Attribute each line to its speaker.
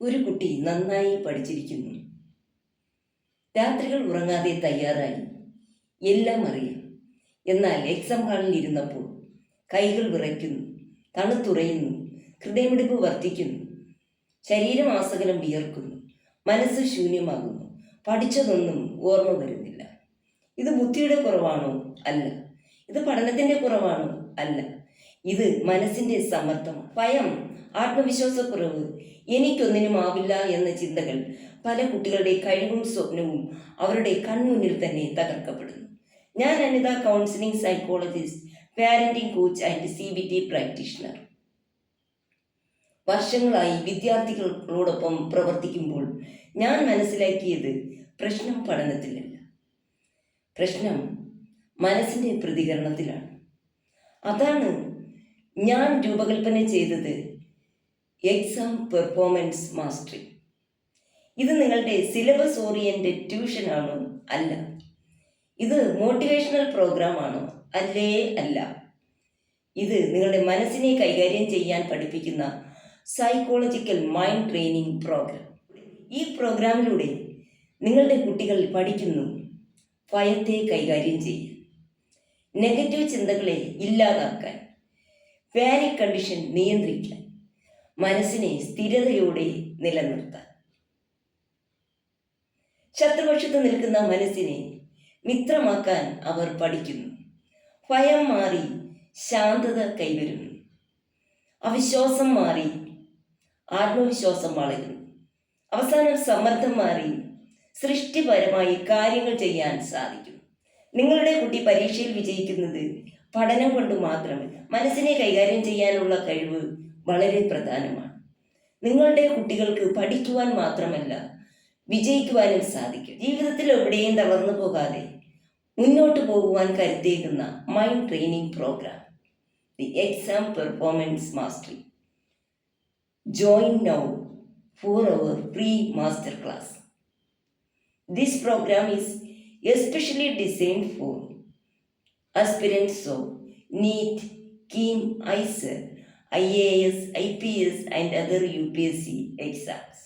Speaker 1: ഒരു കുട്ടി നന്നായി പഠിച്ചിരിക്കുന്നു. രാത്രികൾ ഉറങ്ങാതെ തയ്യാറായി. എല്ലാം അറിയാം. എന്നാൽ എക്സാം ഹാളിൽ ഇരുന്നപ്പോൾ കൈകൾ വിറയ്ക്കുന്നു, തണുത്തുറയുന്നു, ഹൃദയമിടിപ്പ് വർദ്ധിക്കുന്നു, ശരീരം ആസകലം വിയർക്കുന്നു, മനസ്സ് ശൂന്യമാകുന്നു. പഠിച്ചതൊന്നും ഓർമ്മ വരുന്നില്ല. ഇത് ബുദ്ധിയുടെ കുറവാണോ? അല്ല. ഇത് പഠനത്തിൻ്റെ കുറവാണോ? അല്ല. ഇത് മനസ്സിൻ്റെ സമ്മർദ്ദമാണ്. ഭയം, ആത്മവിശ്വാസക്കുറവ്, എനിക്കൊന്നിനുമാവില്ല എന്ന ചിന്തകൾ പല കുട്ടികളുടെ കഴിവും സ്വപ്നവും അവരുടെ കൺമുന്നിൽ തന്നെ തകർക്കപ്പെടുന്നു. ഞാൻ Anitha, counselling psychologist, parenting coach and CBT practitioner. വർഷങ്ങളായി വിദ്യാർത്ഥികളോടൊപ്പം പ്രവർത്തിക്കുമ്പോൾ ഞാൻ മനസ്സിലാക്കിയത് പ്രശ്നം പഠനത്തിലല്ല, പ്രശ്നം മനസ്സിൻ്റെ പ്രതികരണത്തിലാണ്. അതാണ് ഞാൻ രൂപകൽപ്പന ചെയ്തത് എക്സാം പെർഫോമൻസ് മാസ്റ്ററി. ഇത് നിങ്ങളുടെ സിലബസ് ഓറിയന്റഡ് ട്യൂഷൻ ആണോ? അല്ല. ഇത് മോട്ടിവേഷണൽ പ്രോഗ്രാം ആണോ? അല്ലേ അല്ല. ഇത് നിങ്ങളുടെ മനസ്സിനെ കൈകാര്യം ചെയ്യാൻ പഠിപ്പിക്കുന്ന സൈക്കോളജിക്കൽ മൈൻഡ് ട്രെയിനിങ് പ്രോഗ്രാം. ഈ പ്രോഗ്രാമിലൂടെ നിങ്ങളുടെ കുട്ടികൾ പഠിക്കുന്നു ഭയത്തെ കൈകാര്യം ചെയ്യാൻ, നെഗറ്റീവ് ചിന്തകളെ ഇല്ലാതാക്കാൻ, പാനിക് കണ്ടീഷൻ നിയന്ത്രിക്കാൻ, മനസ്സിനെ സ്ഥിരതയോടെ നിലനിർത്താൻ. ശത്രുപക്ഷത്ത് നിൽക്കുന്ന മനസ്സിനെ മിത്രമാക്കാൻ അവർ പഠിക്കുന്നു. ഭയം മാറി ശാന്തത കൈവരുന്നു. അവിശ്വാസം മാറി ആത്മവിശ്വാസം വളരുന്നു. അവസാനം സമ്മർദ്ദം മാറി സൃഷ്ടിപരമായി കാര്യങ്ങൾ ചെയ്യാൻ സാധിക്കും. നിങ്ങളുടെ കുട്ടി പരീക്ഷയിൽ വിജയിക്കുന്നത് പഠനം കൊണ്ട് മാത്രമല്ല, മനസ്സിനെ കൈകാര്യം ചെയ്യാനുള്ള കഴിവ് വളരെ പ്രധാനമാണ്. നിങ്ങളുടെ കുട്ടികൾക്ക് പഠിക്കുവാൻ മാത്രമല്ല, വിജയിക്കുവാനും സാധിക്കും. ജീവിതത്തിൽ എവിടെയും തളർന്നു പോകാതെ മുന്നോട്ട് പോകുവാൻ കരുത്തേകുന്ന mind training program, the exam performance mastery. Join now for our free master class. This program is especially designed for aspirants of NEET, KEAM, ICER, IAS, IPS and other UPSC exams.